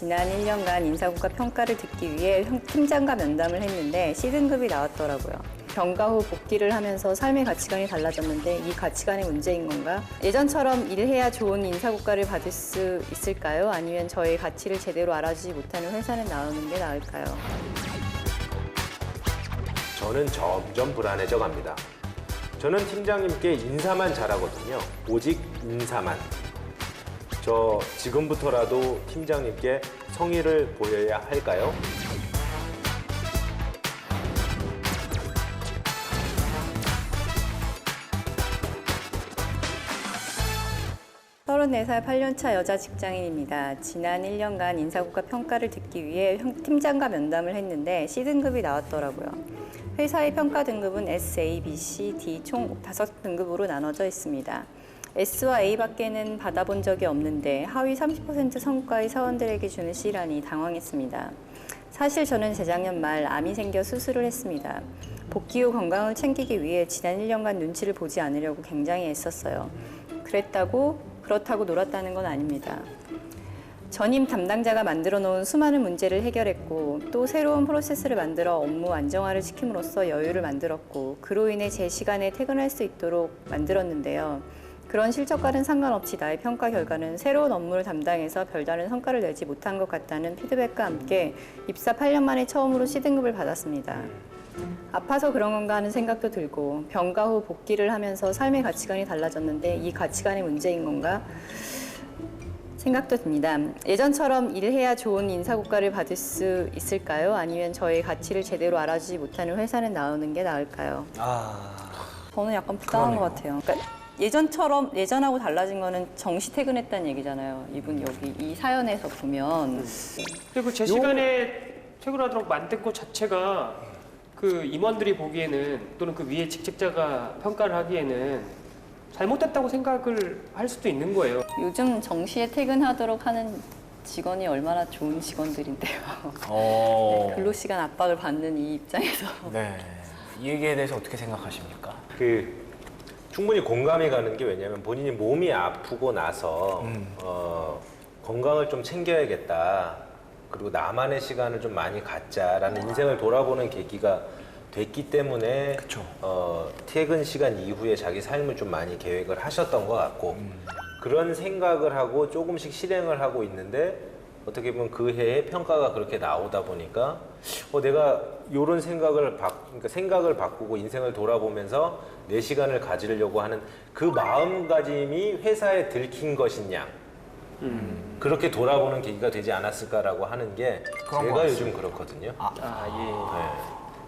지난 1년간 인사고과 평가를 듣기 위해 팀장과 면담을 했는데 C등급이 나왔더라고요. 병가 후 복귀를 하면서 삶의 가치관이 달라졌는데 이 가치관의 문제인 건가? 예전처럼 일해야 좋은 인사고과를 받을 수 있을까요? 아니면 저의 가치를 제대로 알아주지 못하는 회사는 나오는 게 나을까요? 저는 점점 불안해져 갑니다. 저는 팀장님께 인사만 잘하거든요. 오직 인사만. 저 지금부터라도 팀장님께 성의를 보여야 할까요? 34살 8년차 여자 직장인입니다. 지난 1년간 인사고과 평가를 듣기 위해 팀장과 면담을 했는데 C등급이 나왔더라고요. 회사의 평가 등급은 S, A, B, C, D 총 5등급으로 나눠져 있습니다. S와 A밖에는 받아본 적이 없는데 하위 30% 성과의 사원들에게 주는 C라니 당황했습니다. 사실 저는 재작년 말 암이 생겨 수술을 했습니다. 복귀 후 건강을 챙기기 위해 지난 1년간 눈치를 보지 않으려고 굉장히 애썼어요. 그렇다고 놀았다는 건 아닙니다. 전임 담당자가 만들어 놓은 수많은 문제를 해결했고 또 새로운 프로세스를 만들어 업무 안정화를 시킴으로써 여유를 만들었고 그로 인해 제 시간에 퇴근할 수 있도록 만들었는데요. 그런 실적과는 상관없이 나의 평가 결과는 새로운 업무를 담당해서 별다른 성과를 내지 못한 것 같다는 피드백과 함께 입사 8년 만에 처음으로 C등급을 받았습니다. 아파서 그런 건가 하는 생각도 들고 병가 후 복귀를 하면서 삶의 가치관이 달라졌는데 이 가치관의 문제인 건가 생각도 듭니다. 예전처럼 일해야 좋은 인사고과를 받을 수 있을까요? 아니면 저의 가치를 제대로 알아주지 못하는 회사는 나오는 게 나을까요? 저는 약간 부당한 것 같아요. 그러니까 예전하고 달라진 거는 정시 퇴근했다는 얘기잖아요. 이분 여기 이 사연에서 보면. 그리고 제 시간에 퇴근하도록 만든 것 자체가 그 임원들이 보기에는 또는 그 위에 직책자가 평가를 하기에는 잘못됐다고 생각을 할 수도 있는 거예요. 요즘 정시에 퇴근하도록 하는 직원이 얼마나 좋은 직원들인데요. 네, 근로시간 압박을 받는 이 입장에서. 네. 이 얘기에 대해서 어떻게 생각하십니까? 충분히 공감이 가는 게 왜냐하면 본인이 몸이 아프고 나서 건강을 좀 챙겨야겠다. 그리고 나만의 시간을 좀 많이 갖자라는 인생을 돌아보는 계기가 됐기 때문에 퇴근 시간 이후에 자기 삶을 좀 많이 계획을 하셨던 것 같고 그런 생각을 하고 조금씩 실행을 하고 있는데 어떻게 보면 그 해에 평가가 그렇게 나오다 보니까 내가 이런 생각을 바꾸고 인생을 돌아보면서 내 시간을 가지려고 하는 그 마음가짐이 회사에 들킨 것이냐 그렇게 돌아보는 계기가 되지 않았을까라고 하는 게 제가 요즘 그렇거든요. 네.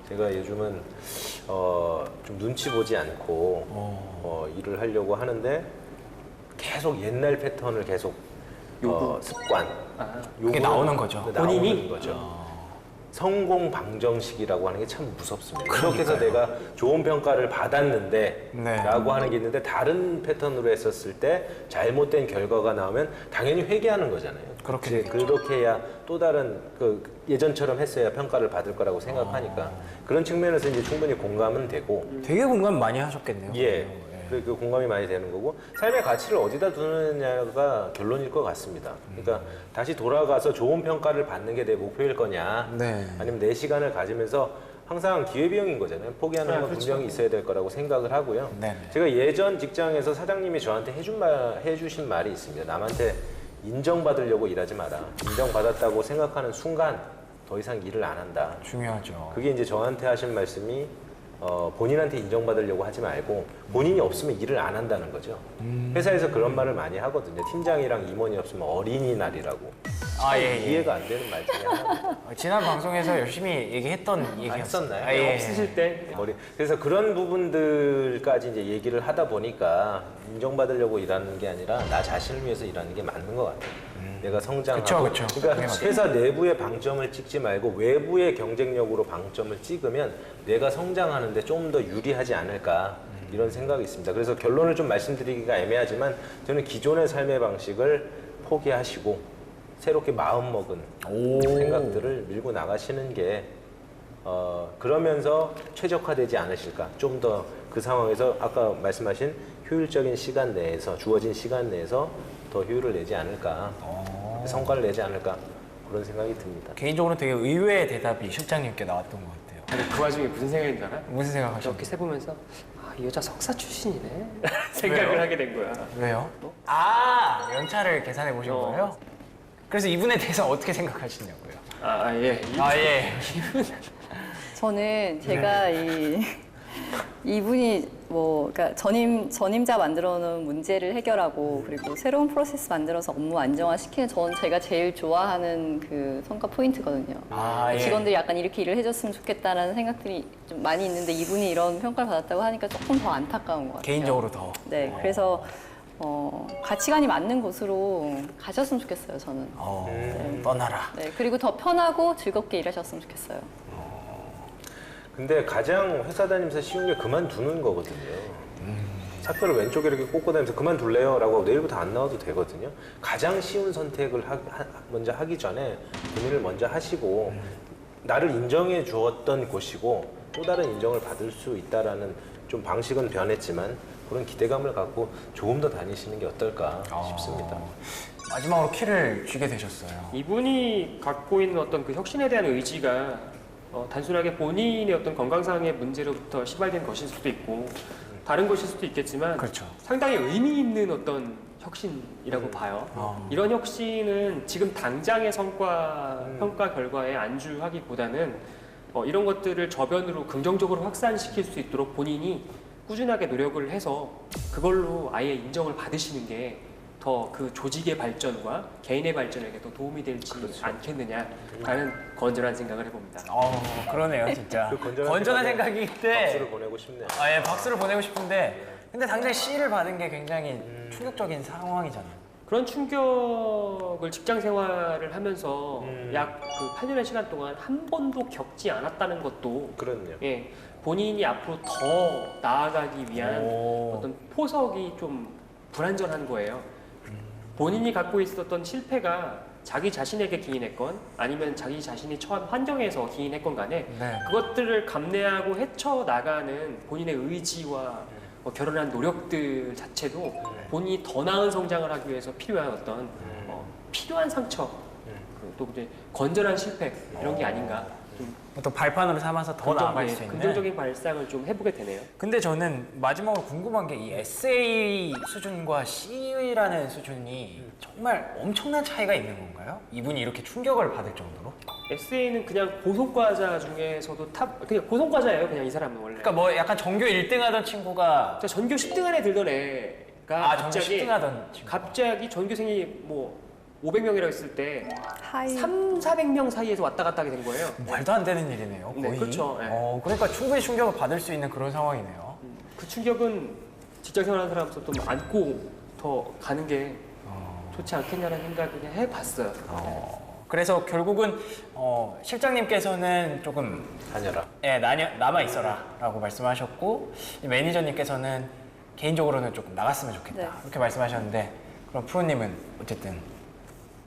제가 요즘은 좀 눈치 보지 않고 일을 하려고 하는데 계속 옛날 패턴을 계속 습관 그게 나오는 거죠. 본인이? 성공 방정식이라고 하는 게 참 무섭습니다. 그렇게 해서 내가 좋은 평가를 받았는데 라고 하는 게 있는데 다른 패턴으로 했었을 때 잘못된 결과가 나오면 당연히 회개하는 거잖아요. 그렇게 해야 또 다른 예전처럼 했어야 평가를 받을 거라고 생각하니까 그런 측면에서 이제 충분히 공감은 되고 되게 공감 많이 하셨겠네요. 예. 그 공감이 많이 되는 거고 삶의 가치를 어디다 두느냐가 결론일 것 같습니다. 그러니까 다시 돌아가서 좋은 평가를 받는 게 내 목표일 거냐 아니면 내 시간을 가지면서 항상 기회비용인 거잖아요. 포기하는 건 분명히 있어야 될 거라고 생각을 하고요. 제가 예전 직장에서 사장님이 저한테 해주신 말이 있습니다. 남한테 인정받으려고 일하지 마라. 인정받았다고 생각하는 순간 더 이상 일을 안 한다. 중요하죠. 그게 이제 저한테 하신 말씀이 본인한테 인정받으려고 하지 말고 본인이 없으면 일을 안 한다는 거죠. 회사에서 그런 말을 많이 하거든요. 팀장이랑 임원이 없으면 어린이날이라고. 이해가 안 되는 말 중에 하나입니다. 지난 방송에서 열심히 얘기했던 얘기였어요. 했었나요? 없으실 때 그래서 그런 부분들까지 이제 얘기를 하다 보니까 인정받으려고 일하는 게 아니라 나 자신을 위해서 일하는 게 맞는 것 같아요. 내가 성장하고 그러니까 회사 내부의 방점을 찍지 말고 외부의 경쟁력으로 방점을 찍으면 내가 성장하는데 좀 더 유리하지 않을까 이런 생각이 있습니다. 그래서 결론을 좀 말씀드리기가 애매하지만 저는 기존의 삶의 방식을 포기하시고 새롭게 마음먹은 생각들을 밀고 나가시는 게 그러면서 최적화되지 않으실까. 좀 더 그 상황에서 아까 말씀하신 효율적인 시간 내에서 주어진 시간 내에서 더 효율을 내지 않을까. 성과를 내지 않을까. 그런 생각이 듭니다. 개인적으로 되게 의외의 대답이 실장님께 나왔던 것 같아요. 아니, 그 와중에 무슨 생각인 줄 알아? 무슨 생각하셨나요? 이렇게 세보면서 아, 이 여자 석사 출신이네 생각을 왜요? 하게 된 거야. 왜요? 아, 연차를 계산해 보신 어. 거예요? 그래서 이분에 대해서 어떻게 생각하시냐고요? 예. 예. 저는 제가 이분이 그러니까 전임자 만들어 놓은 문제를 해결하고 그리고 새로운 프로세스 만들어서 업무 안정화시키는 제가 제일 좋아하는 그 성과 포인트거든요. 예. 직원들이 약간 이렇게 일을 해줬으면 좋겠다라는 생각들이 좀 많이 있는데 이분이 이런 평가를 받았다고 하니까 조금 더 안타까운 것 같아요. 개인적으로 더. 네, 그래서 가치관이 맞는 곳으로 가셨으면 좋겠어요, 저는. 떠나라. 네, 그리고 더 편하고 즐겁게 일하셨으면 좋겠어요. 근데 가장 회사 다니면서 쉬운 게 그만두는 거거든요. 사표를 왼쪽에 이렇게 꽂고 다니면서 그만둘래요? 라고 하고 내일부터 안 나와도 되거든요. 가장 쉬운 선택을 먼저 하기 전에 고민을 먼저 하시고 나를 인정해 주었던 곳이고 또 다른 인정을 받을 수 있다라는 좀 방식은 변했지만 그런 기대감을 갖고 조금 더 다니시는 게 어떨까 싶습니다. 마지막으로 키를 쥐게 되셨어요. 이분이 갖고 있는 어떤 그 혁신에 대한 의지가 단순하게 본인의 어떤 건강상의 문제로부터 시발된 것일 수도 있고 다른 것일 수도 있겠지만 그렇죠. 상당히 의미 있는 어떤 혁신이라고 봐요. 이런 혁신은 지금 당장의 성과 평가 결과에 안주하기보다는 이런 것들을 저변으로 긍정적으로 확산시킬 수 있도록 본인이 꾸준하게 노력을 해서 그걸로 아예 인정을 받으시는 게 더 그 조직의 발전과 개인의 발전에게 더 도움이 되지 않겠느냐라는 건전한 생각을 해봅니다. 그러네요, 진짜. 그 건전한 생각인데. 박수를 보내고 싶네요. 예, 박수를 보내고 싶은데. 근데 당장 C를 받은 게 굉장히 충격적인 상황이잖아요. 그런 충격을 직장 생활을 하면서 약 그 8년의 시간 동안 한 번도 겪지 않았다는 것도 그렇네요. 예, 본인이 앞으로 더 나아가기 위한 어떤 포석이 좀 불완전한 거예요. 본인이 갖고 있었던 실패가 자기 자신에게 기인했건 아니면 자기 자신이 처한 환경에서 기인했건 간에 네. 그것들을 감내하고 헤쳐나가는 본인의 의지와 결혼한 노력들 자체도 본인이 더 나은 성장을 하기 위해서 필요한 어떤 필요한 상처 또 이제 건전한 실패 이런 게 아닌가 좀 또 발판으로 삼아서 더 나아갈 수 있는. 긍정적인 발상을 좀 해보게 되네요. 근데 저는 마지막으로 궁금한 게 이 SA 수준과 C라는 수준이 정말 엄청난 차이가 있는 건가요? 이분이 이렇게 충격을 받을 정도로? SA는 그냥 고속과자 중에서도 그냥 고속과자예요. 그냥 이 사람은 원래. 그러니까 뭐 약간 전교 1등 하던 친구가 그러니까 전교 10등 안에 들던 애가 전교 10등 하던 친구. 갑자기 전교생이 뭐 500명이라고 했을 때 하이 400명 사이에서 왔다 갔다 하게 된 거예요. 말도 안 되는 일이네요. 거의. 네, 그렇죠. 네. 그러니까 충분히 충격을 받을 수 있는 그런 상황이네요. 그 충격은 직장 생활하는 사람으로서 좀 안고 더 가는 게 좋지 않겠냐는 생각을 그냥 해봤어요. 그래서 결국은 실장님께서는 조금 다녀라. 남아 있어라라고 말씀하셨고 이 매니저님께서는 개인적으로는 조금 나갔으면 좋겠다 네. 이렇게 말씀하셨는데 그럼 프로님은 어쨌든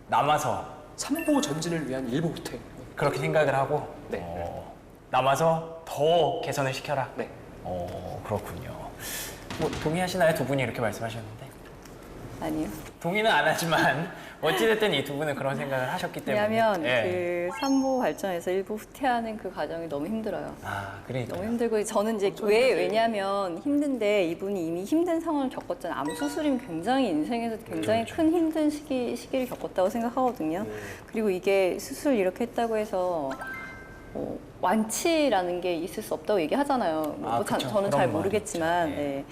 남아서 삼보 전진을 위한 일보 후퇴. 그렇게 생각을 하고 네. 남아서 더 개선을 시켜라. 네. 그렇군요. 뭐 동의하시나요? 두 분이 이렇게 말씀하셨는데 아니요. 동의는 안 하지만 어찌됐든 이 두 분은 그런 생각을 하셨기 때문에. 왜냐하면 예. 그 삼보 발전에서 일부 후퇴하는 그 과정이 너무 힘들어요. 그러니까. 너무 힘들고 저는 이제 왜냐면 힘든데 이분이 이미 힘든 상황을 겪었잖아요. 암 수술이면 굉장히 인생에서 굉장히 큰 힘든 시기를 겪었다고 생각하거든요. 그리고 이게 수술 이렇게 했다고 해서 완치라는 게 있을 수 없다고 얘기하잖아요. 그쵸. 저는 그런 잘 말이 모르겠지만 있죠. 예. 네.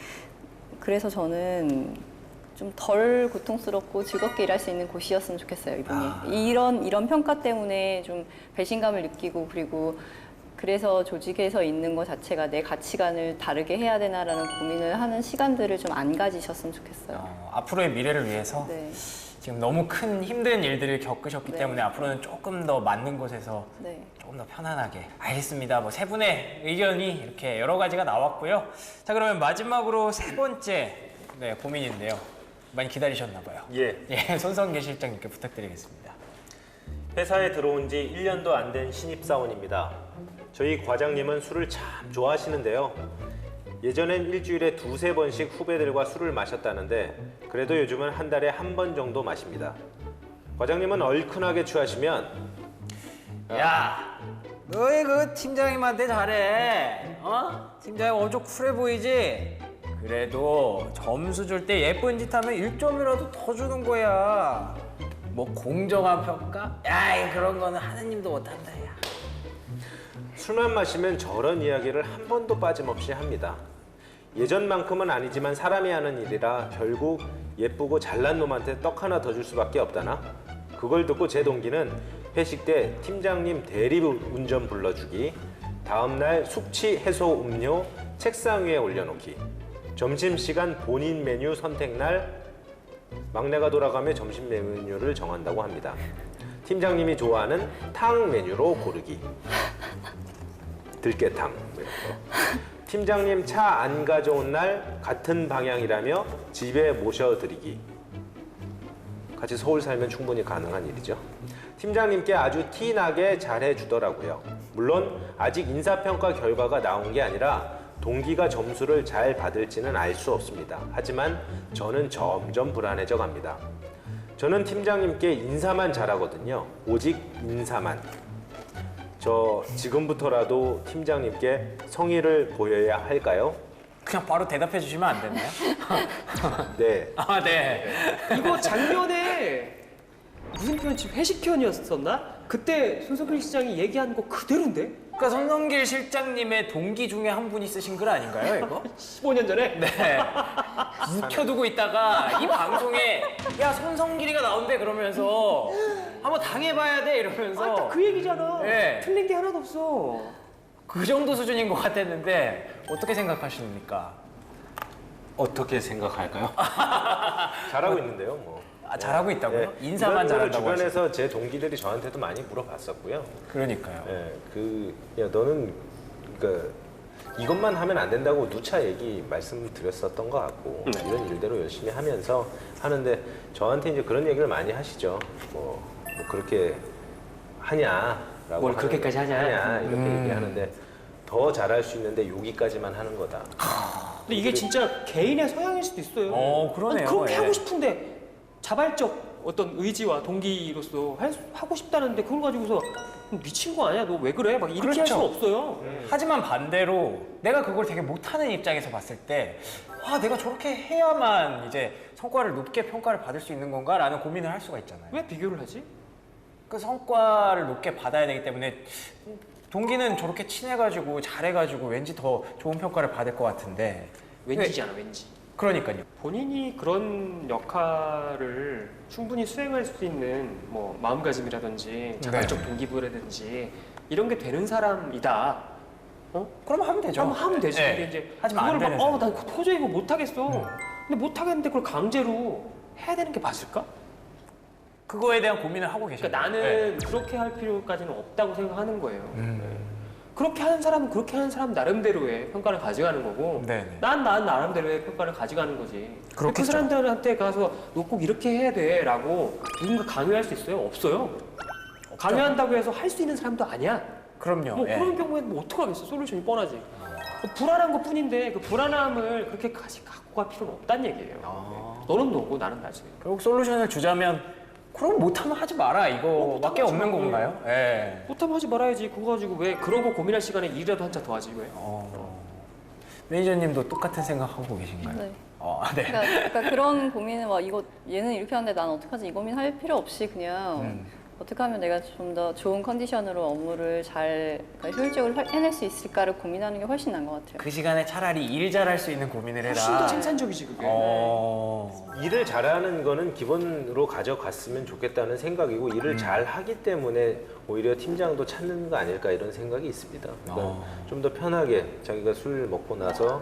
그래서 저는 좀 덜 고통스럽고 즐겁게 일할 수 있는 곳이었으면 좋겠어요, 이분이. 이런 평가 때문에 좀 배신감을 느끼고 그래서 조직에서 있는 것 자체가 내 가치관을 다르게 해야 되나라는 고민을 하는 시간들을 좀 안 가지셨으면 좋겠어요. 앞으로의 미래를 위해서 네. 지금 너무 큰 힘든 일들을 겪으셨기 네. 때문에 앞으로는 조금 더 맞는 곳에서 네. 조금 더 편안하게. 알겠습니다. 뭐 세 분의 의견이 이렇게 여러 가지가 나왔고요. 자, 그러면 마지막으로 세 번째 고민인데요. 많이 기다리셨나 봐요. 예. 손성계 실장님께 부탁드리겠습니다. 회사에 들어온 지 1년도 안 된 신입사원입니다. 저희 과장님은 술을 참 좋아하시는데요. 예전엔 일주일에 2~3번씩 후배들과 술을 마셨다는데 그래도 요즘은 한 달에 1번 정도 마십니다. 과장님은 얼큰하게 취하시면 야, 너희 그 팀장님한테 잘해. 어? 팀장님 엄청 쿨해 보이지? 그래도 점수 줄 때 예쁜 짓 하면 1점이라도 더 주는 거야. 뭐 공정한 평가? 야, 그런 거는 하느님도 못한다, 야. 술만 마시면 저런 이야기를 한 번도 빠짐없이 합니다. 예전만큼은 아니지만 사람이 하는 일이라 결국 예쁘고 잘난 놈한테 떡 하나 더 줄 수밖에 없다나? 그걸 듣고 제 동기는 회식 때 팀장님 대리 운전 불러주기, 다음날 숙취 해소 음료 책상 위에 올려놓기, 점심시간 본인 메뉴 선택날 막내가 돌아가며 점심 메뉴를 정한다고 합니다. 팀장님이 좋아하는 탕 메뉴로 고르기, 들깨탕 이런 거. 팀장님 차 안 가져온 날 같은 방향이라며 집에 모셔드리기. 같이 서울 살면 충분히 가능한 일이죠. 팀장님께 아주 티나게 잘해주더라고요. 물론 아직 인사평가 결과가 나온 게 아니라 동기가 점수를 잘 받을지는 알 수 없습니다. 하지만 저는 점점 불안해져 갑니다. 저는 팀장님께 인사만 잘하거든요. 오직 인사만. 저 지금부터라도 팀장님께 성의를 보여야 할까요? 그냥 바로 대답해 주시면 안 되나요? 네. 아, 네. 이거 작년에 무슨 편집 회식 편이었었나? 그때 손석희 시장이 얘기한 거 그대로인데? 그러니까 손성길 실장님의 동기 중에 한 분이 쓰신 글 아닌가요, 이거? 15년 전에? 네. 묵혀두고 있다가 이 방송에 야, 손성길이가 나온대 그러면서 한번 당해봐야 돼 이러면서 아, 딱 그 얘기잖아. 네. 틀린 게 하나도 없어. 그 정도 수준인 것 같았는데 어떻게 생각하십니까? 어떻게 생각할까요? 잘하고 있는데요, 뭐. 아, 잘하고 있다고요? 인사만 이런 거를 잘한다고 하시죠? 주변에서 제 동기들이 저한테도 많이 물어봤었고요. 그러니까요. 야, 너는 그러니까 이것만 하면 안 된다고 누차 말씀드렸었던 것 같고 이런 일대로 열심히 하면서 하는데 저한테 이제 그런 얘기를 많이 하시죠. 뭐 그렇게 하냐라고 뭘 그렇게까지 하냐? 이렇게 얘기하는데 더 잘할 수 있는데 여기까지만 하는 거다. 근데 이게 진짜 개인의 성향일 수도 있어요. 그러네요. 아니, 그렇게 예. 하고 싶은데 자발적 어떤 의지와 동기로서 하고 싶다는데 그걸 가지고서 미친 거 아니야? 너 왜 그래? 막 이렇게 할 그렇죠. 수는 없어요. 하지만 반대로 내가 그걸 되게 못하는 입장에서 봤을 때 아, 내가 저렇게 해야만 이제 성과를 높게 평가를 받을 수 있는 건가라는 고민을 할 수가 있잖아요. 왜 비교를 하지? 그 성과를 높게 받아야 되기 때문에 동기는 저렇게 친해가지고 잘해가지고 왠지 더 좋은 평가를 받을 것 같은데 왠지잖아, 왠지. 그러니까요. 본인이 그런 역할을 충분히 수행할 수 있는 뭐 마음가짐이라든지 자발적 동기부여라든지 이런 게 되는 사람이다. 그럼 하면 되죠. 그럼 하면 되지. 네. 근데 이제 하지만 안 그걸 되는 막, 나 도저히 이거 못하겠어. 근데 못하겠는데 그걸 강제로 해야 되는 게 맞을까? 그거에 대한 고민을 하고 계시죠. 그러니까 나는 그렇게 할 필요까지는 없다고 생각하는 거예요. 그렇게 하는 사람은 그렇게 하는 사람 나름대로의 평가를 가져가는 거고 네네. 난 나름대로의 평가를 가져가는 거지. 그렇겠죠. 그 사람들한테 가서 너 꼭 이렇게 해야 돼 라고 누군가 강요할 수 있어요? 없어요. 강요한다고 해서 할 수 있는 사람도 아니야. 그럼요. 뭐 예. 그런 경우에는 뭐 어떡하겠어. 솔루션이 뻔하지. 불안한 것 뿐인데 그 불안함을 그렇게 갖고 갈 필요는 없다는 얘기예요. 너는 너고 나는 나지. 결국 솔루션을 주자면 그럼 못하면 하지 마라 이거밖에 못하면 없는 하지 마. 건가요? 예. 못하면 하지 말아야지. 그거 가지고 왜 그러고 고민할 시간에 일이라도 한자 더 하지 왜? 매니저님도 똑같은 생각하고 계신가요? 네. 네. 그러니까 그런 고민은 막 이거 얘는 이렇게 하는데 난 어떡하지 이 고민 할 필요 없이 그냥 어떻게 하면 내가 좀 더 좋은 컨디션으로 업무를 잘 그러니까 효율적으로 해낼 수 있을까를 고민하는 게 훨씬 나은 것 같아요. 그 시간에 차라리 일 잘할 수 있는 고민을 해라. 훨씬 더 생산적이지 그게. 일을 잘하는 거는 기본으로 가져갔으면 좋겠다는 생각이고 일을 잘 하기 때문에 오히려 팀장도 찾는 거 아닐까 이런 생각이 있습니다. 그러니까 좀 더 편하게 자기가 술 먹고 나서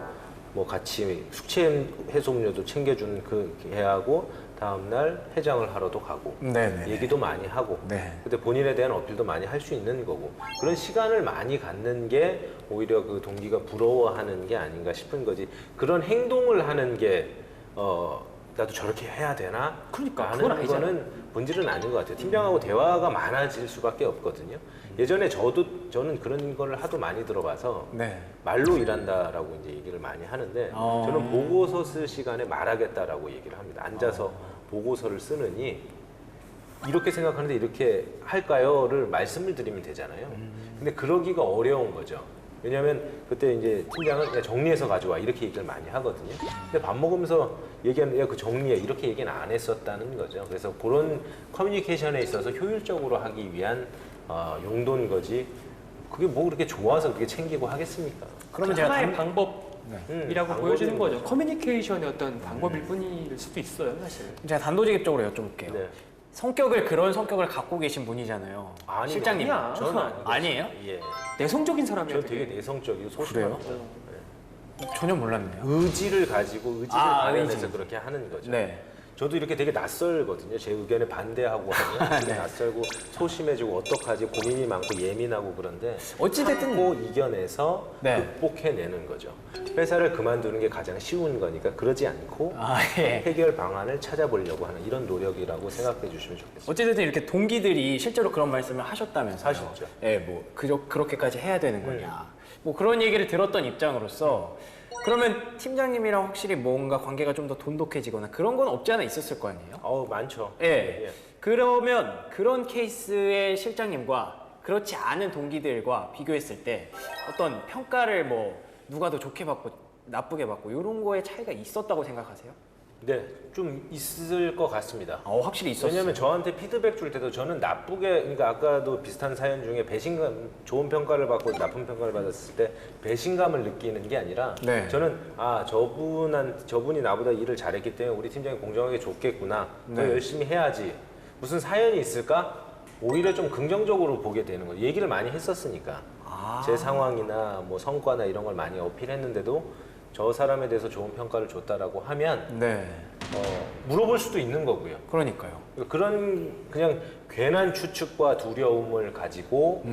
뭐 같이 숙취 해소음료도 챙겨주는 그 애하고 다음날 해장을 하러도 가고 네네. 얘기도 많이 하고 네. 근데 본인에 대한 어필도 많이 할 수 있는 거고 그런 시간을 많이 갖는 게 오히려 그 동기가 부러워하는 게 아닌가 싶은 거지 그런 행동을 하는 게 나도 저렇게 해야 되나? 그러니까, 하는 그건 아니잖아. 거는 본질은 아닌 것 같아요. 팀장하고 대화가 많아질 수밖에 없거든요. 예전에 저는 그런 걸 하도 많이 들어봐서 네. 말로 일한다라고 이제 얘기를 많이 하는데 저는 보고서 쓸 시간에 말하겠다라고 얘기를 합니다. 앉아서 보고서를 쓰느니 이렇게 생각하는데 이렇게 할까요?를 말씀을 드리면 되잖아요. 근데 그러기가 어려운 거죠. 왜냐하면 그때 이제 팀장은 그냥 정리해서 가져와 이렇게 얘기를 많이 하거든요. 근데 밥 먹으면서 얘기하는 야, 그 정리해 이렇게 얘기는 안 했었다는 거죠. 그래서 그런 커뮤니케이션에 있어서 효율적으로 하기 위한 용도인 거지. 그게 뭐 그렇게 좋아서 그렇게 챙기고 하겠습니까? 그러면 제가 하나의 단- 방법이라고 방법인 보여주는 거죠. 거죠. 커뮤니케이션의 어떤 방법일 뿐일 수도 있어요, 사실. 제가 단도직입적으로 여쭤볼게요. 네. 그런 성격을 갖고 계신 분이잖아요. 아니, 실장님. 아니야. 저는 아니거든요. 아니에요? 예. 내성적인 사람이에요. 저 되게 내성적이고 소심하고 전혀 몰랐네요. 의지를 가지고 의지를 발현해서 의지. 그렇게 하는 거죠. 네. 저도 이렇게 되게 낯설거든요. 제 의견에 반대하고 하면 되게 네. 낯설고 소심해지고 어떡하지 고민이 많고 예민하고 그런데 어찌됐든 참고 이겨내서 네. 극복해내는 거죠. 회사를 그만두는 게 가장 쉬운 거니까 그러지 않고 예. 해결 방안을 찾아보려고 하는 이런 노력이라고 생각해 주시면 좋겠습니다. 어찌됐든 이렇게 동기들이 실제로 그런 말씀을 하셨다면서요. 하셨죠. 예, 뭐 그렇게까지 해야 되는 거냐. 뭐 그런 얘기를 들었던 입장으로서 그러면 팀장님이랑 확실히 뭔가 관계가 좀 더 돈독해지거나 그런 건 없지 않아 있었을 거 아니에요? 많죠. 예. 그러면 그런 케이스의 실장님과 그렇지 않은 동기들과 비교했을 때 어떤 평가를 뭐 누가 더 좋게 받고 나쁘게 받고 이런 거에 차이가 있었다고 생각하세요? 네, 좀 있을 것 같습니다. 확실히 있었어요. 왜냐하면 저한테 피드백 줄 때도 저는 나쁘게, 그러니까 아까도 비슷한 사연 중에 배신감, 좋은 평가를 받고 나쁜 평가를 받았을 때 배신감을 느끼는 게 아니라 네. 저는 저분이 나보다 일을 잘했기 때문에 우리 팀장이 공정하게 줬겠구나. 더 네. 열심히 해야지. 무슨 사연이 있을까? 오히려 좀 긍정적으로 보게 되는 거예요. 얘기를 많이 했었으니까. 제 상황이나 뭐 성과나 이런 걸 많이 어필했는데도 저 사람에 대해서 좋은 평가를 줬다라고 하면 네. 물어볼 수도 있는 거고요. 그러니까요. 그런 그냥 괜한 추측과 두려움을 가지고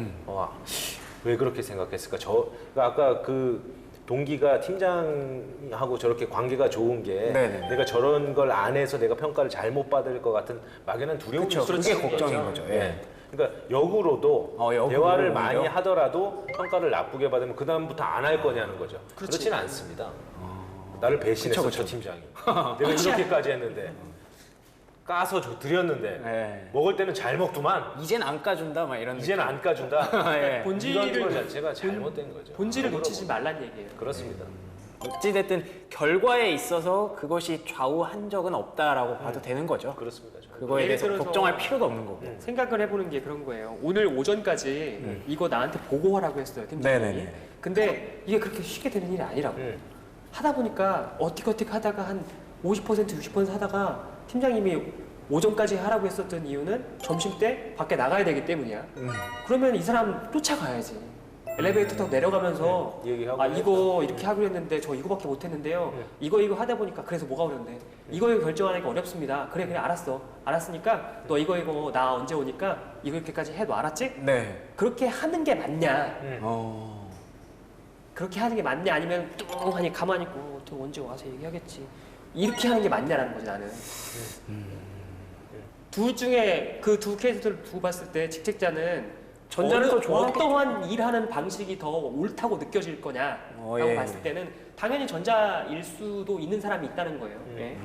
왜 그렇게 생각했을까? 그러니까 아까 그 동기가 팀장하고 저렇게 관계가 좋은 게 네네. 내가 저런 걸 안 해서 내가 평가를 잘못 받을 것 같은 막연한 두려움이 그쵸, 있을 그게 수 걱정인 있죠. 거죠. 예. 예. 그러니까 역으로도 역으로 대화를 오히려? 많이 하더라도 평가를 나쁘게 받으면 그 다음부터 안 할 거냐는 거죠. 그렇지는 않습니다. 나를 배신했어 그쵸, 저 팀장이. 내가 이렇게까지 했는데 까서 드렸는데 네. 먹을 때는 잘 먹더만 이젠 안 까준다 막 이런 이제는 안 까준다. 예. 이런 거 본질을 자체가 잘못된 거죠. 본질을 놓치지 말란 얘기예요. 그렇습니다. 어찌됐든 결과에 있어서 그것이 좌우한 적은 없다라고 봐도 되는 거죠. 그렇습니다. 저는. 그거에 예를 대해서 들어서 걱정할 필요도 없는 거고. 생각을 해보는 게 그런 거예요. 오늘 오전까지 이거 나한테 보고하라고 했어요, 팀장님이. 네네네. 근데 이게 그렇게 쉽게 되는 일이 아니라고. 하다 보니까 어틱어틱 하다가 한 50%, 60% 하다가 팀장님이 오전까지 하라고 했었던 이유는 점심 때 밖에 나가야 되기 때문이야. 그러면 이 사람 쫓아가야지. 엘리베이터 타고 내려가면서 얘기하고 이거 이렇게 하기로 했는데 저 이거밖에 못 했는데요. 이거 하다 보니까 그래서 뭐가 어려운데 이거 결정하니까 어렵습니다. 그래 알았어. 알았으니까 너 이거 나 언제 오니까 이거 이렇게까지 해도 알았지? 네. 그렇게 하는 게 맞냐? 어. 그렇게 하는 게 맞냐? 아니면 뚱하니 가만히 있고 또 언제 와서 얘기하겠지. 이렇게 하는 게 맞냐라는 거지 나는. 둘 중에 그 두 케이스를 두고 봤을 때 직책자는 전자를 더 좋아하겠죠. 어떠한 일하는 방식이 더 옳다고 느껴질 거냐라고 예. 봤을 때는 당연히 전자일 수도 있는 사람이 있다는 거예요. 예.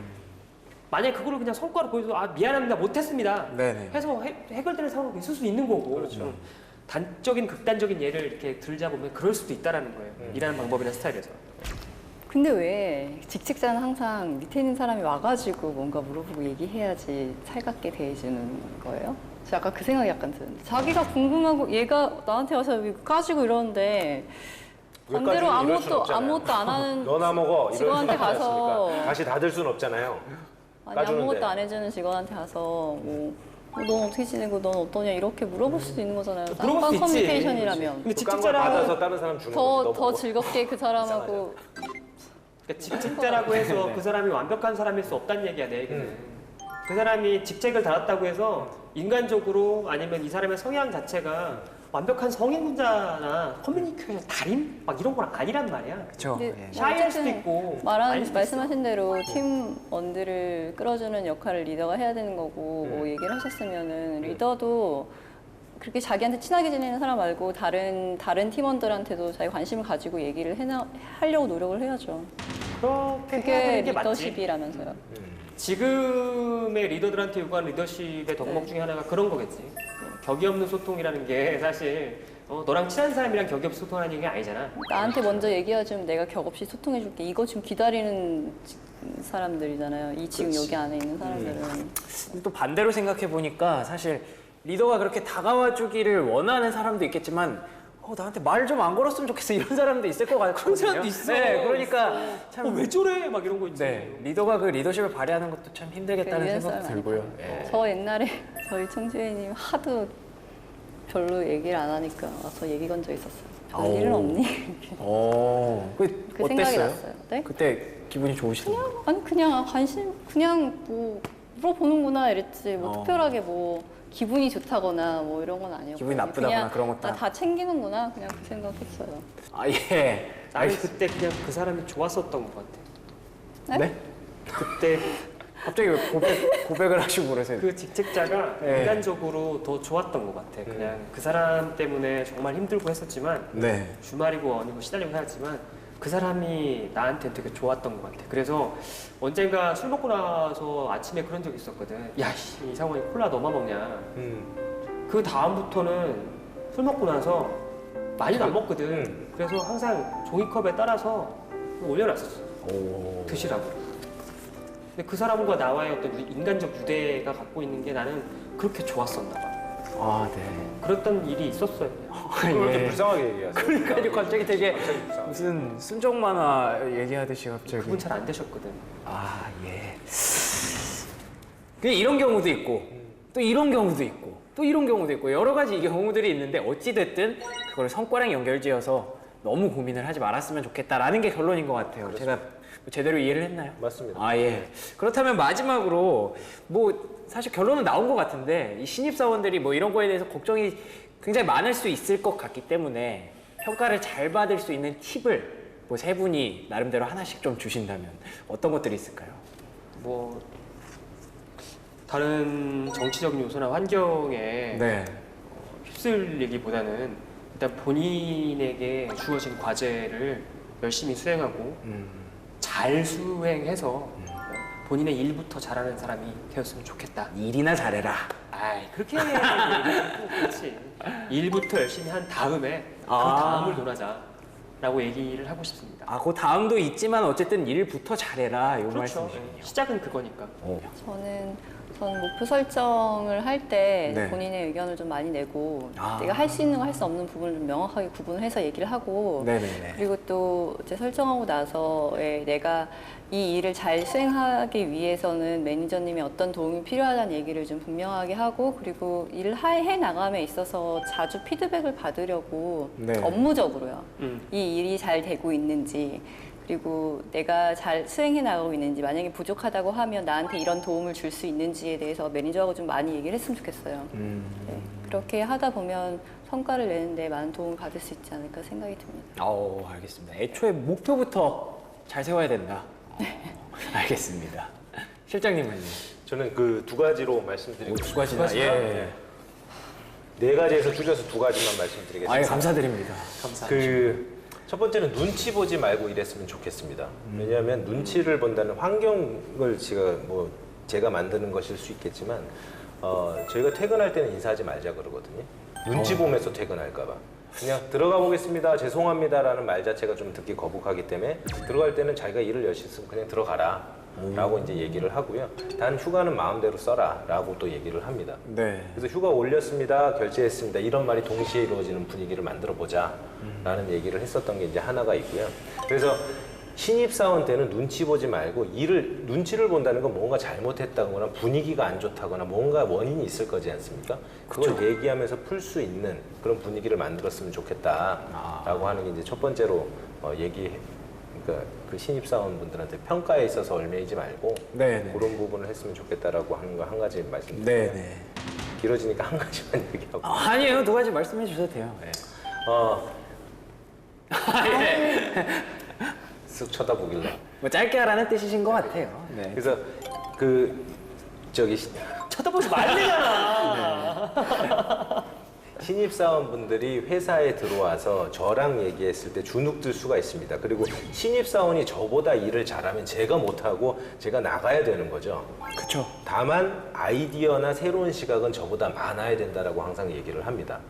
만약에 그거를 그냥 성과로 보여서 미안합니다 못했습니다 네네. 해서 해결되는 상황도 있을 수 있는 거고 그렇죠. 단적인 극단적인 예를 이렇게 들자 보면 그럴 수도 있다라는 거예요. 일하는 방법이나 스타일에서. 근데 왜 직책자는 항상 밑에 있는 사람이 와가지고 뭔가 물어보고 얘기해야지 살갑게 대해주는 거예요? 저 아까 그 생각이 약간 드는데 자기가 궁금하고 얘가 나한테 와서 여기 까지고 이러는데 왜 반대로 까지고 이럴 순 아무것도 없잖아요. 아무것도 안 하는 너나 먹어. 이럴 직원한테 수는 가서 없으니까 다시 닫을 수는 없잖아요. 아니 까주는데. 아무것도 안 해주는 직원한테 가서 넌 어떻게 지내고 넌 어떠냐 이렇게 물어볼 수도 있는 거잖아요. 물어볼 쌍방 수 있지. 커뮤니케이션이라면 근데 그 깡을 받아서 직책자라고 다른 사람 주는 더 거지. 더 즐겁게 그 사람하고 그러니까 직책자라고 해서 그 사람이 완벽한 사람일 수 없다는 얘기야 내 얘기는. 그 사람이 직책을 달았다고 해서 인간적으로 아니면 이 사람의 성향 자체가 완벽한 성인군자나 커뮤니케이션 달인 막 이런 건 아니란 말이야. 그렇죠. 근데 샤이할 수도 어쨌든 있고 아닐 수도 말씀하신 대로 팀원들을 끌어주는 역할을 리더가 해야 되는 거고 뭐 얘기를 하셨으면은 리더도 그렇게 자기한테 친하게 지내는 사람 말고 다른 팀원들한테도 자기 관심을 가지고 얘기를 하려고 노력을 해야죠. 그렇게 해야 그게 되는 게 맞지. 리더십이라면서요. 지금의 리더들한테 요구하는 리더십의 덕목 중에 하나가 그런 거겠지. 격이 없는 소통이라는 게 사실 너랑 친한 사람이랑 격이 없이 소통하는 게 아니잖아. 나한테 먼저 얘기해주면 내가 격 없이 소통해줄게. 이거 지금 기다리는 사람들이잖아요. 이 지금 여기 안에 있는 사람들은. 또 반대로 생각해 보니까 사실 리더가 그렇게 다가와 주기를 원하는 사람도 있겠지만 나한테 말 좀 안 걸었으면 좋겠어 이런 사람도 있을 것 같거든요. 그런 사람도 있어. 네, 그러니까 참 왜 저래? 막 이런 거 있지. 네, 리더가 그 리더십을 발휘하는 것도 참 힘들겠다는 유연 생각도 사람 들고요. 예. 저 옛날에 저희 청주회님 하도 별로 얘기를 안 하니까 와서 얘기 건 적 있었어요. 별일은 아오. 없니? 그 그 생각이 어땠어요? 났어요. 네? 그때 기분이 좋으시던가요? 아니 그냥 관심 그냥 뭐 물어보는구나 이랬지 뭐 특별하게 뭐 기분이 좋다거나 뭐 이런 건 아니었고 기분이 나쁘다거나 그런 것도 다 챙기는구나 그냥 그 생각했어요. 아 예. 나는 그때 그냥 그 사람이 좋았었던 것 같아. 네? 네? 그때 갑자기 왜 고백을 하시고 그러세요? 그 직책자가 네. 인간적으로 더 좋았던 것 같아. 그냥 그 사람 때문에 정말 힘들고 했었지만 네. 주말이고 아니고 시달리고 살았지만 그 사람이 나한테 되게 좋았던 것 같아. 그래서 언젠가 술 먹고 나서 아침에 그런 적이 있었거든. 야, 이 이상원이 콜라 너만 먹냐. 그 다음부터는 술 먹고 나서 많이도 안 먹거든. 그래서 항상 종이컵에 따라서 올려놨었어. 드시라고. 근데 그 사람과 나와의 어떤 인간적 유대가 갖고 있는 게 나는 그렇게 좋았었나 봐. 아 네. 그랬던 일이 있었어요. 그걸 이렇게 예. 불쌍하게 얘기하세요. 그러니까 갑자기 되게 불쌍하게. 무슨 순정 만화 얘기하듯이 갑자기. 그분 잘 안 되셨거든. 아 예. 그냥 이런 경우도 있고 또 이런 경우도 있고 또 이런 경우도 있고 여러 가지 경우들이 있는데 어찌 됐든 그걸 성과랑 연결지어서 너무 고민을 하지 말았으면 좋겠다라는 게 결론인 것 같아요. 제가 제대로 이해를 했나요? 맞습니다. 아 예. 그렇다면 마지막으로 뭐 사실 결론은 나온 것 같은데 이 신입 사원들이 뭐 이런 거에 대해서 걱정이 굉장히 많을 수 있을 것 같기 때문에 평가를 잘 받을 수 있는 팁을 뭐 세 분이 나름대로 하나씩 좀 주신다면 어떤 것들이 있을까요? 뭐 다른 정치적인 요소나 환경에 네. 휩쓸리기보다는 일단 본인에게 주어진 과제를 열심히 수행하고 잘 수행해서 본인의 일부터 잘하는 사람이 되었으면 좋겠다. 일이나 잘해라. 아이 그렇게 얘기하고 그렇지. 일부터 열심히 한 다음에 그 아. 다음을 논하자라고 얘기를 하고 싶습니다. 아, 그 다음도 있지만 어쨌든 일부터 잘해라 이 그렇죠. 말씀이시군요. 시작은 그거니까. 저는 목표 설정을 할 때 네. 본인의 의견을 좀 많이 내고 아. 내가 할 수 있는 거 할 수 없는 부분을 좀 명확하게 구분을 해서 얘기를 하고 네네네. 그리고 또 이제 설정하고 나서에 내가 이 일을 잘 수행하기 위해서는 매니저님의 어떤 도움이 필요하다는 얘기를 좀 분명하게 하고 그리고 일을 해 나감에 있어서 자주 피드백을 받으려고 네. 업무적으로요. 음. 이 일이 잘 되고 있는지 그리고 내가 잘 수행해 나가고 있는지 만약에 부족하다고 하면 나한테 이런 도움을 줄 수 있는지에 대해서 매니저하고 좀 많이 얘기를 했으면 좋겠어요. 네, 그렇게 하다 보면 성과를 내는데 많은 도움을 받을 수 있지 않을까 생각이 듭니다. 알겠습니다. 애초에 목표부터 잘 세워야 된다. 알겠습니다. 실장님은요? 저는 그 두 가지로 말씀드리고 두 가지나. 싶습니다. 예. 네 가지에서 줄여서 두 가지만 말씀드리겠습니다. 아예 감사드립니다. 그 첫 번째는 눈치 보지 말고 일했으면 좋겠습니다. 왜냐하면 눈치를 본다는 환경을 제가 만드는 것일 수 있겠지만 저희가 퇴근할 때는 인사하지 말자 그러거든요. 눈치 보면서 퇴근할까 봐. 그냥 들어가 보겠습니다. 죄송합니다라는 말 자체가 좀 듣기 거북하기 때문에 들어갈 때는 자기가 일을 열심히 했으면 그냥 들어가라. 라고 이제 얘기를 하고요. 단 휴가는 마음대로 써라. 라고 또 얘기를 합니다. 네. 그래서 휴가 올렸습니다, 결제했습니다. 이런 말이 동시에 이루어지는 분위기를 만들어 보자라는 얘기를 했었던 게 이제 하나가 있고요. 그래서 신입사원 때는 눈치 보지 말고 눈치를 본다는 건 뭔가 잘못했다거나 분위기가 안 좋다거나 뭔가 원인이 있을 거지 않습니까? 그걸 얘기하면서 풀 수 있는 그런 분위기를 만들었으면 좋겠다라고 하는 게 이제 첫 번째로 그러니까 그 신입사원분들한테 평가에 있어서 얽매이지 말고 네네. 그런 부분을 했으면 좋겠다라고 하는 거 한 가지 말씀드릴게요. 네네. 길어지니까 한 가지만 얘기하고. 아니에요. 두 가지 말씀해 주셔도 돼요. 네. 쓱 쳐다보길래. 뭐 짧게 하라는 뜻이신 것 같아요. 네. 그래서 쳐다보지 말래잖아. 신입사원분들이 회사에 들어와서 저랑 얘기했을 때 주눅들 수가 있습니다. 그리고 신입사원이 저보다 일을 잘하면 제가 못하고 제가 나가야 되는 거죠. 그쵸. 다만 아이디어나 새로운 시각은 저보다 많아야 된다라고 항상 얘기를 합니다.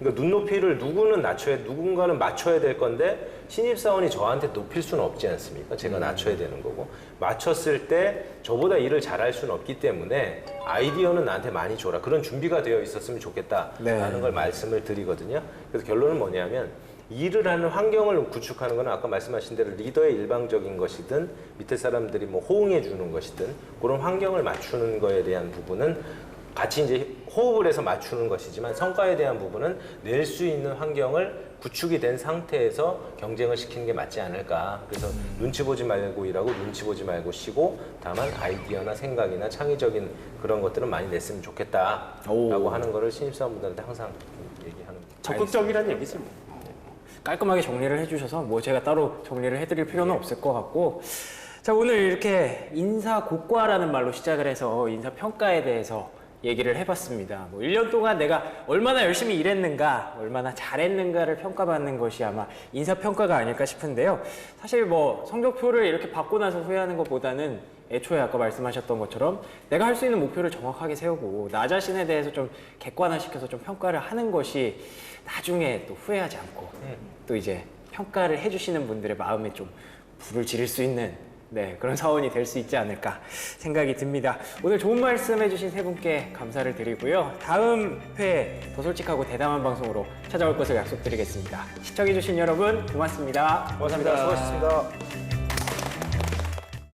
그러니까 눈높이를 누군가는 맞춰야 될 건데 신입사원이 저한테 높일 수는 없지 않습니까? 제가 낮춰야 되는 거고 맞췄을 때 저보다 일을 잘할 수는 없기 때문에 아이디어는 나한테 많이 줘라. 그런 준비가 되어 있었으면 좋겠다라는 네. 걸 말씀을 드리거든요. 그래서 결론은 뭐냐면 일을 하는 환경을 구축하는 건 아까 말씀하신 대로 리더의 일방적인 것이든 밑에 사람들이 뭐 호응해 주는 것이든 그런 환경을 맞추는 거에 대한 부분은 같이 이제 호흡을 해서 맞추는 것이지만 성과에 대한 부분은 낼 수 있는 환경을 구축이 된 상태에서 경쟁을 시키는 게 맞지 않을까. 그래서 눈치 보지 말고 일하고 눈치 보지 말고 쉬고 다만 아이디어나 생각이나 창의적인 그런 것들은 많이 냈으면 좋겠다라고 오. 하는 거를 신입사원분들한테 항상 얘기하는 거예요. 적극적이라는 얘기죠. 깔끔하게 정리를 해주셔서 뭐 제가 따로 정리를 해드릴 필요는 없을 것 같고, 자, 오늘 이렇게 인사고과라는 말로 시작을 해서 인사평가에 대해서 얘기를 해봤습니다. 뭐 1년 동안 내가 얼마나 열심히 일했는가, 얼마나 잘했는가를 평가받는 것이 아마 인사평가가 아닐까 싶은데요. 사실 뭐 성적표를 이렇게 받고 나서 후회하는 것보다는 애초에 아까 말씀하셨던 것처럼 내가 할 수 있는 목표를 정확하게 세우고 나 자신에 대해서 좀 객관화시켜서 좀 평가를 하는 것이 나중에 또 후회하지 않고 또 이제 평가를 해주시는 분들의 마음에 좀 불을 지를 수 있는 그런 사원이 될 수 있지 않을까 생각이 듭니다. 오늘 좋은 말씀 해주신 세 분께 감사를 드리고요. 다음 회에 더 솔직하고 대담한 방송으로 찾아올 것을 약속드리겠습니다. 시청해주신 여러분 고맙습니다. 고맙습니다. 수고하셨습니다.